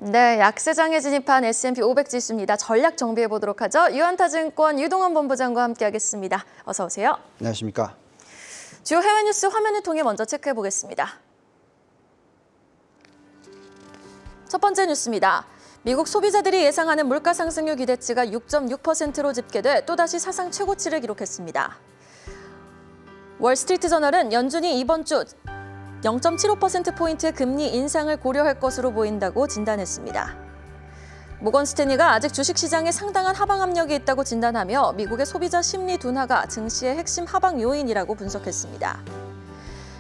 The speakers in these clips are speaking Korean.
네, 약세장에 진입한 S&P 500 지수입니다. 전략 정비해 보도록 하죠. 유한타증권 유동환 본부장과 함께하겠습니다. 어서 오세요. 안녕하십니까. 주요 해외 뉴스 화면을 통해 먼저 체크해 보겠습니다. 첫 번째 뉴스입니다. 미국 소비자들이 예상하는 물가 상승률 기대치가 6.6%로 집계돼 또다시 사상 최고치를 기록했습니다. 월스트리트저널은 연준이 이번 주 0.75%포인트의 금리 인상을 고려할 것으로 보인다고 진단했습니다. 모건 스탠리가 아직 주식시장에 상당한 하방 압력이 있다고 진단하며 미국의 소비자 심리 둔화가 증시의 핵심 하방 요인이라고 분석했습니다.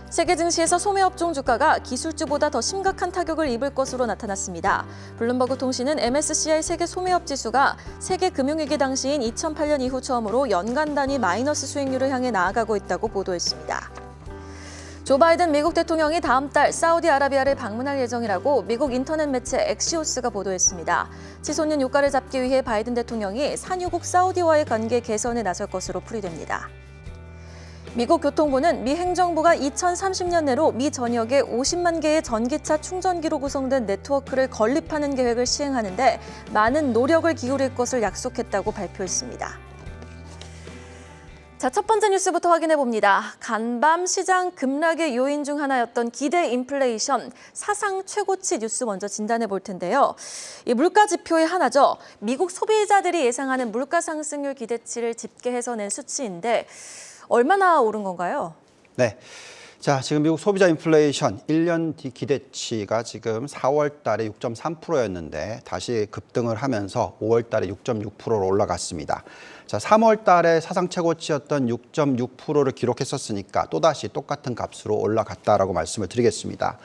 세계 증시에서 소매업종 주가가 기술주보다 더 심각한 타격을 입을 것으로 나타났습니다. 블룸버그 통신은 MSCI 세계 소매업 지수가 세계 금융위기 당시인 2008년 이후 처음으로 연간 단위 마이너스 수익률을 향해 나아가고 있다고 보도했습니다. 조 바이든 미국 대통령이 다음 달 사우디아라비아를 방문할 예정이라고 미국 인터넷 매체 엑시오스가 보도했습니다. 치솟는 유가를 잡기 위해 바이든 대통령이 산유국 사우디와의 관계 개선에 나설 것으로 풀이됩니다. 미국 교통부는 미 행정부가 2030년 내로 미 전역에 50만 개의 전기차 충전기로 구성된 네트워크를 건립하는 계획을 시행하는 데 많은 노력을 기울일 것을 약속했다고 발표했습니다. 자, 첫 번째 뉴스부터 확인해 봅니다. 간밤 시장 급락의 요인 중 하나였던 기대 인플레이션 사상 최고치 뉴스 먼저 진단해 볼 텐데요. 이 물가 지표의 하나죠. 미국 소비자들이 예상하는 물가 상승률 기대치를 집계해서 낸 수치인데 얼마나 오른 건가요? 네. 자, 지금 미국 소비자 인플레이션 1년 뒤 기대치가 지금 4월 달에 6.3%였는데 다시 급등을 하면서 5월 달에 6.6%로 올라갔습니다. 자, 3월 달에 사상 최고치였던 6.6%를 기록했었으니까 또다시 똑같은 값으로 올라갔다라고 말씀을 드리겠습니다.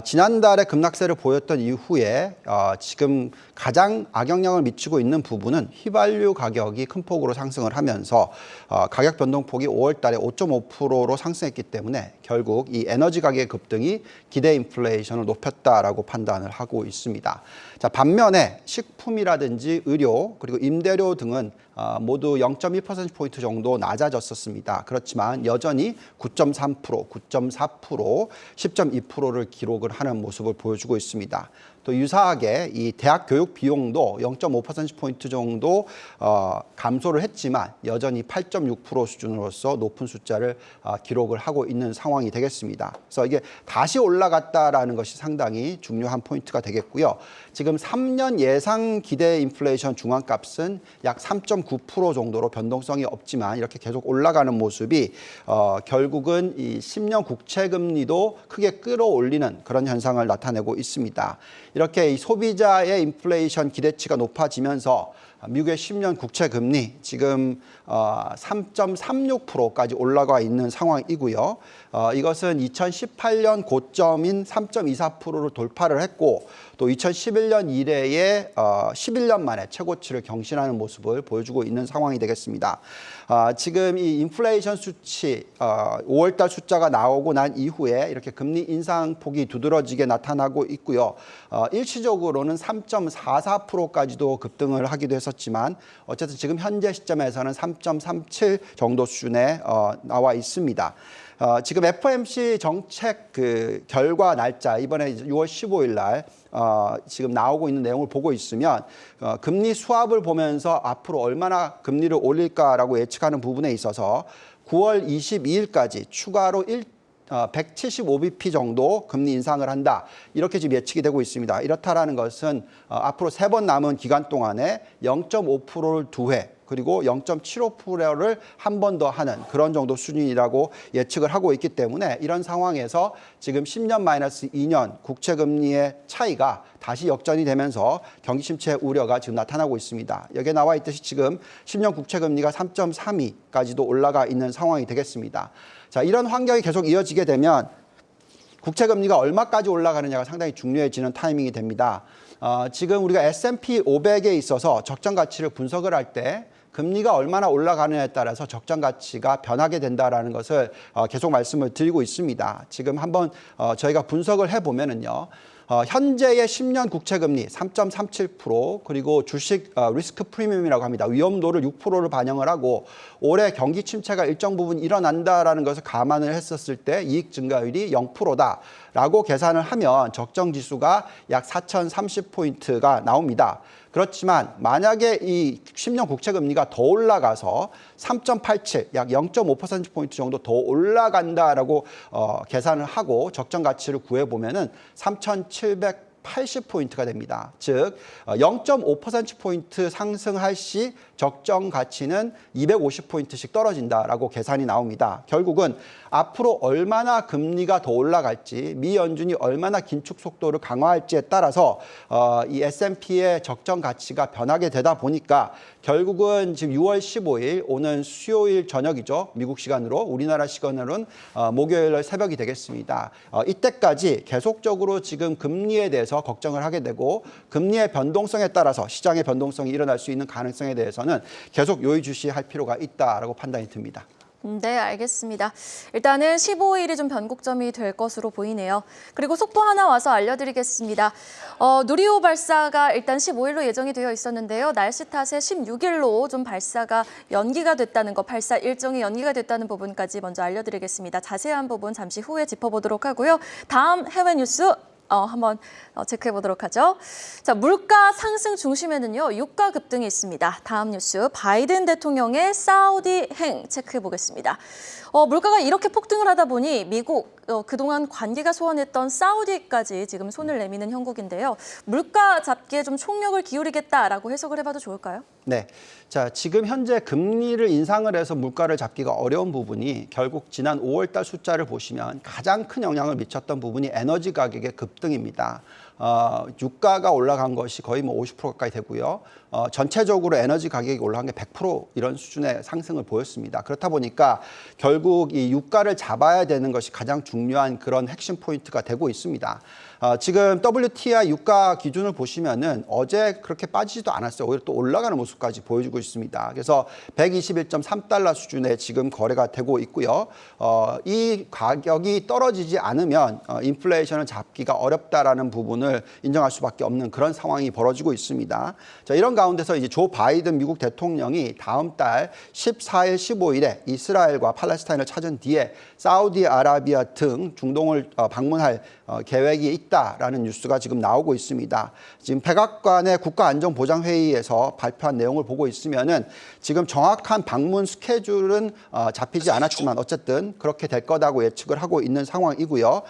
지난달에 급락세를 보였던 이후에 지금 가장 악영향을 미치고 있는 부분은 휘발유 가격이 큰 폭으로 상승을 하면서 가격 변동폭이 5월 달에 5.5%로 상승했기 때문에 결국 이 에너지 가격의 급등이 기대 인플레이션을 높였다라고 판단을 하고 있습니다. 자, 반면에 식품이라든지 의료 그리고 임대료 등은 모두 0.1%포인트 정도 낮아졌었습니다. 그렇지만 여전히 9.3%, 9.4%, 10.2%를 기록을 하는 모습을 보여주고 있습니다. 또 유사하게 이 대학 교육 비용도 0.5%포인트 정도 감소를 했지만 여전히 8.6% 수준으로서 높은 숫자를 기록을 하고 있는 상황이 되겠습니다. 그래서 이게 다시 올라갔다라는 것이 상당히 중요한 포인트가 되겠고요. 지금 3년 예상 기대 인플레이션 중앙값은 약 3.9% 정도로 변동성이 없지만 이렇게 계속 올라가는 모습이 결국은 이 10년 국채 금리도 크게 끌어올리는 그런 현상을 나타내고 있습니다. 이렇게 이 소비자의 인플레이션 기대치가 높아지면서 미국의 10년 국채 금리 지금 3.36%까지 올라가 있는 상황이고요. 이것은 2018년 고점인 3.24%를 돌파를 했고 또 2011년 이래에 11년 만에 최고치를 경신하는 모습을 보여주고 있는 상황이 되겠습니다. 지금 이 인플레이션 수치 5월 달 숫자가 나오고 난 이후에 이렇게 금리 인상폭이 두드러지게 나타나고 있고요. 일시적으로는 3.44%까지도 급등을 하기도 했었지만 어쨌든 지금 현재 시점에서는 3.37 정도 수준에 나와 있습니다. 지금 FOMC 정책 그 결과 날짜 이번에 6월 15일 날 지금 나오고 있는 내용을 보고 있으면 금리 수합을 보면서 앞으로 얼마나 금리를 올릴까라고 예측하는 부분에 있어서 9월 22일까지 추가로 175bp 정도 금리 인상을 한다. 이렇게 지금 예측이 되고 있습니다. 이렇다라는 것은 앞으로 3번 남은 기간 동안에 0.5%를 2회 그리고 0.75%를 한 번 더 하는 그런 정도 수준이라고 예측을 하고 있기 때문에 이런 상황에서 지금 10년-2년 국채금리의 차이가 다시 역전이 되면서 경기 침체 우려가 지금 나타나고 있습니다. 여기에 나와 있듯이 지금 10년 국채금리가 3.32까지도 올라가 있는 상황이 되겠습니다. 자, 이런 환경이 계속 이어지게 되면 국채금리가 얼마까지 올라가느냐가 상당히 중요해지는 타이밍이 됩니다. 지금 우리가 S&P 500에 있어서 적정 가치를 분석을 할 때 금리가 얼마나 올라가느냐에 따라서 적정 가치가 변하게 된다라는 것을 계속 말씀을 드리고 있습니다. 지금 한번 저희가 분석을 해보면은요. 현재의 10년 국채금리 3.37% 그리고 주식 리스크 프리미엄이라고 합니다. 위험도를 6%를 반영을 하고 올해 경기 침체가 일정 부분 일어난다라는 것을 감안을 했었을 때 이익 증가율이 0%다라고 계산을 하면 적정 지수가 약 4,030포인트가 나옵니다. 그렇지만 만약에 이 10년 국채금리가 더 올라가서 3.87, 약 0.5%포인트 정도 더 올라간다라고 계산을 하고 적정 가치를 구해보면은 3,780포인트가 됩니다. 즉 0.5%포인트 상승할 시 적정 가치는 250포인트씩 떨어진다라고 계산이 나옵니다. 결국은 앞으로 얼마나 금리가 더 올라갈지, 미 연준이 얼마나 긴축 속도를 강화할지에 따라서 이 S&P의 적정 가치가 변하게 되다 보니까 결국은 지금 6월 15일 오는 수요일 저녁이죠. 미국 시간으로, 우리나라 시간으로는 목요일 새벽이 되겠습니다. 이때까지 계속적으로 지금 금리에 대해서 걱정을 하게 되고 금리의 변동성에 따라서 시장의 변동성이 일어날 수 있는 가능성에 대해서는 계속 요의주시할 필요가 있다라고 판단이 듭니다. 네, 알겠습니다. 일단은 15일이 좀 변곡점이 될 것으로 보이네요. 그리고 속보 하나 와서 알려드리겠습니다. 누리호 발사가 일단 15일로 예정이 되어 있었는데요. 날씨 탓에 16일로 좀 발사가 연기가 됐다는 거, 발사 일정이 연기가 됐다는 부분까지 먼저 알려드리겠습니다. 자세한 부분 잠시 후에 짚어보도록 하고요. 다음 해외 뉴스 한번 체크해 보도록 하죠. 자, 물가 상승 중심에는요, 유가 급등이 있습니다. 다음 뉴스, 바이든 대통령의 사우디행 체크해 보겠습니다. 물가가 이렇게 폭등을 하다 보니 미국 그동안 관계가 소원했던 사우디까지 지금 손을 내미는 형국인데요. 물가 잡기에 좀 총력을 기울이겠다라고 해석을 해봐도 좋을까요? 네, 자 지금 현재 금리를 인상을 해서 물가를 잡기가 어려운 부분이 결국 지난 5월달 숫자를 보시면 가장 큰 영향을 미쳤던 부분이 에너지 가격의 급등입니다. 유가가 올라간 것이 거의 50% 가까이 되고요. 전체적으로 에너지 가격이 올라간 게 100% 이런 수준의 상승을 보였습니다. 그렇다 보니까 결국 이 유가를 잡아야 되는 것이 가장 중요한 그런 핵심 포인트가 되고 있습니다. 지금 WTI 유가 기준을 보시면은 어제 그렇게 빠지지도 않았어요. 오히려 또 올라가는 모습까지 보여주고 있습니다. 그래서 121.3달러 수준에 지금 거래가 되고 있고요. 이 가격이 떨어지지 않으면 인플레이션을 잡기가 어렵다라는 부분을 인정할 수밖에 없는 그런 상황이 벌어지고 있습니다. 자, 이런 가운데서 이제 조 바이든 미국 대통령이 다음 달 14일, 15일에 이스라엘과 팔레스타인을 찾은 뒤에 사우디아라비아 등 중동을 방문할 계획이 있다라는 뉴스가 지금 나오고 있습니다. 지금 백악관의 국가안전보장회의에서 발표한 내용을 보고 있으면은 지금 정확한 방문 스케줄은 잡히지 않았지만 어쨌든 그렇게 될 거다고 예측을 하고 있는 상황이고요.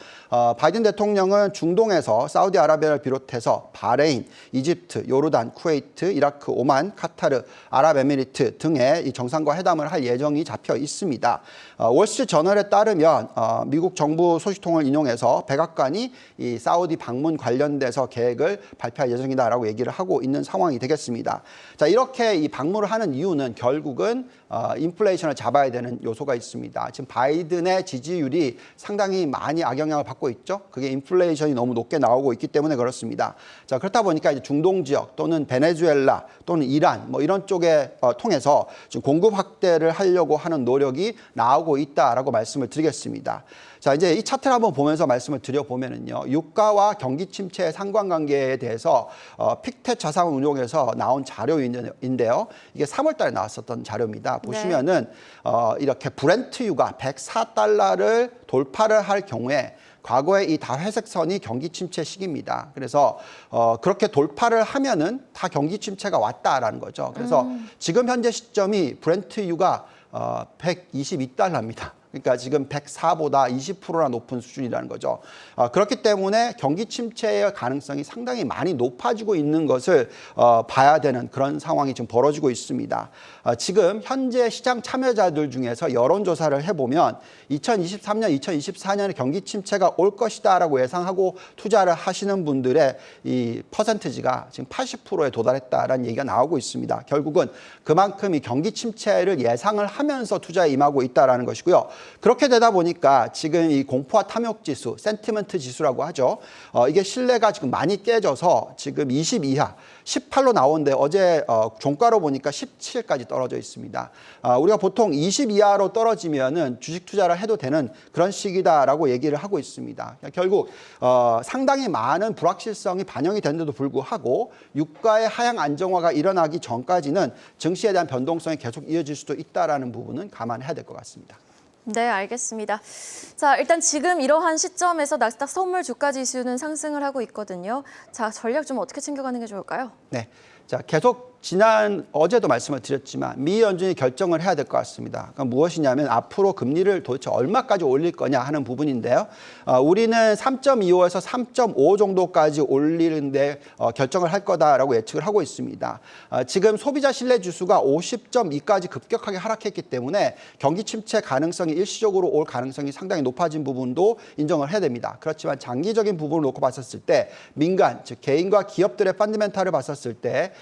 바이든 대통령은 중동에서 사우디아라비아를 비롯해서 바레인, 이집트, 요르단, 쿠웨이트, 이라크, 오만, 카타르, 아랍에미리트 등의 이 정상과 회담을 할 예정이 잡혀 있습니다. 월스트리트저널에 따르면 미국 정부 소식통을 인용해서 백악관이 이 사우디 방문 관련돼서 계획을 발표할 예정이다라고 얘기를 하고 있는 상황이 되겠습니다. 자, 이렇게 이 방문을 하는 이유는 결국은 인플레이션을 잡아야 되는 요소가 있습니다. 지금 바이든의 지지율이 상당히 많이 악영향을 받고 있죠. 그게 인플레이션이 너무 높게 나오고 있기 때문에 그렇습니다. 자, 그렇다 보니까 이제 중동 지역 또는 베네수엘라 또는 이란 뭐 이런 쪽에 통해서 지금 공급 확대를 하려고 하는 노력이 나오고 있다라고 말씀을 드리겠습니다. 자, 이제 이 차트를 한번 보면서 말씀을 드려보면은요, 유가와 경기 침체의 상관관계에 대해서 픽텟 자산운용에서 나온 자료인데요. 이게 3월 달에 나왔었던 자료입니다. 보시면은 이렇게 브렌트유가 104달러를 돌파를 할 경우에 과거에 이 다회색 선이 경기 침체 시기입니다. 그래서 그렇게 돌파를 하면은 다 경기 침체가 왔다라는 거죠. 그래서 지금 현재 시점이 브렌트유가 122달러입니다. 그러니까 지금 104보다 20%나 높은 수준이라는 거죠. 그렇기 때문에 경기 침체의 가능성이 상당히 많이 높아지고 있는 것을 봐야 되는 그런 상황이 지금 벌어지고 있습니다. 지금 현재 시장 참여자들 중에서 여론조사를 해보면 2023년, 2024년에 경기 침체가 올 것이다라고 예상하고 투자를 하시는 분들의 이 퍼센티지가 지금 80%에 도달했다라는 얘기가 나오고 있습니다. 결국은 그만큼 이 경기 침체를 예상을 하면서 투자에 임하고 있다라는 것이고요. 그렇게 되다 보니까 지금 이 공포와 탐욕 지수, 센티먼트 지수라고 하죠. 이게 신뢰가 지금 많이 깨져서 지금 20 이하, 18로 나오는데 어제 종가로 보니까 17까지 떨어져 있습니다. 우리가 보통 20 이하로 떨어지면은 주식 투자를 해도 되는 그런 시기다라고 얘기를 하고 있습니다. 결국 상당히 많은 불확실성이 반영이 됐는데도 불구하고 유가의 하향 안정화가 일어나기 전까지는 증시에 대한 변동성이 계속 이어질 수도 있다라는 부분은 감안해야 될 것 같습니다. 네, 알겠습니다. 자, 일단 지금 이러한 시점에서 나스닥 선물 주가 지수는 상승을 하고 있거든요. 자, 전략 좀 어떻게 챙겨가는 게 좋을까요? 네. 자, 계속 어제도 말씀을 드렸지만 미 연준이 결정을 해야 될 것 같습니다. 그러니까 무엇이냐면 앞으로 금리를 도대체 얼마까지 올릴 거냐 하는 부분인데요. 우리는 3.25에서 3.5 정도까지 올리는데 결정을 할 거다라고 예측을 하고 있습니다. 지금 소비자 신뢰 지수가 50.2까지 급격하게 하락했기 때문에 경기 침체 가능성이 일시적으로 올 가능성이 상당히 높아진 부분도 인정을 해야 됩니다. 그렇지만 장기적인 부분을 놓고 봤었을 때 민간, 즉 개인과 기업들의 펀드멘탈을 봤었을 때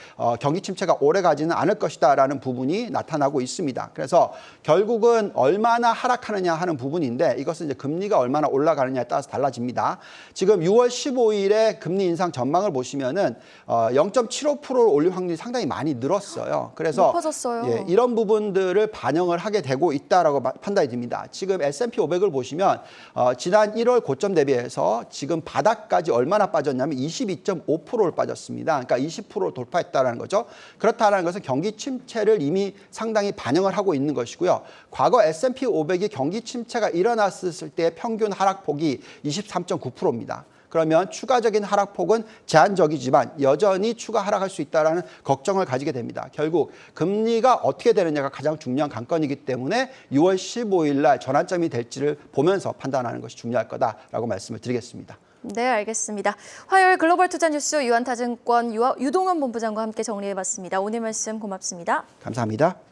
경기 침체가 오래 가지는 않을 것이다라는 부분이 나타나고 있습니다. 그래서 결국은 얼마나 하락하느냐 하는 부분인데 이것은 이제 금리가 얼마나 올라가느냐에 따라서 달라집니다. 지금 6월 15일에 금리 인상 전망을 보시면은 0.75%를 올릴 확률이 상당히 많이 늘었어요. 그래서 높아졌어요. 예, 이런 부분들을 반영을 하게 되고 있다라고 판단이 됩니다. 지금 S&P 500을 보시면 지난 1월 고점 대비해서 지금 바닥까지 얼마나 빠졌냐면 22.5%를 빠졌습니다. 그러니까 20%를 돌파했다라는 거죠. 그렇다는 것은 경기 침체를 이미 상당히 반영을 하고 있는 것이고요. 과거 S&P 500이 경기 침체가 일어났을 때 평균 하락폭이 23.9%입니다. 그러면 추가적인 하락폭은 제한적이지만 여전히 추가 하락할 수 있다는 걱정을 가지게 됩니다. 결국 금리가 어떻게 되느냐가 가장 중요한 관건이기 때문에 6월 15일 날 전환점이 될지를 보면서 판단하는 것이 중요할 거다라고 말씀을 드리겠습니다. 네, 알겠습니다. 화요일 글로벌 투자 뉴스 유한타증권 유동원 본부장과 함께 정리해봤습니다. 오늘 말씀 고맙습니다. 감사합니다.